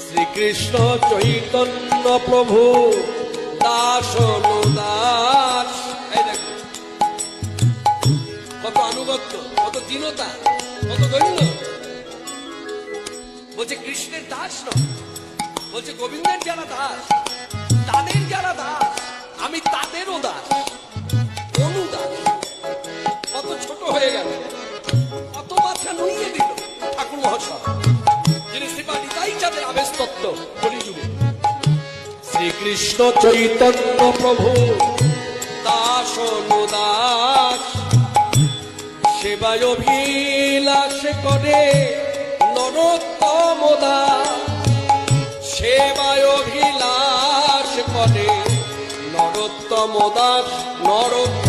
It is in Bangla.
শ্রীকৃষ্ণ চৈতন্য প্রভু দাস অনুদাস। এই দেখো কত আনুগত্য, কত দীনতা, কত দৈন্য। বলছে কৃষ্ণের দাস নয়, বলছে গোবিন্দের যারা দাস, তাদের যারা দাস, আমি তাদেরও দাস, অনুদাস। কত ছোট হয়ে গেল, কত বাচ্চা নুইয়ে দিল ঠাকুর মহাশয়, যিনি শ্রীপাদি তাই যাদের আবেশ তত্ত্ব কলিযুগে। শ্রীকৃষ্ণ চৈতন্য প্রভু দাস অনুদাস, সেবায় অভিলাষ করে নরোত্তম দাস, সেবায় অভিলাষ করে নরোত্তম দাস, নরোত্তম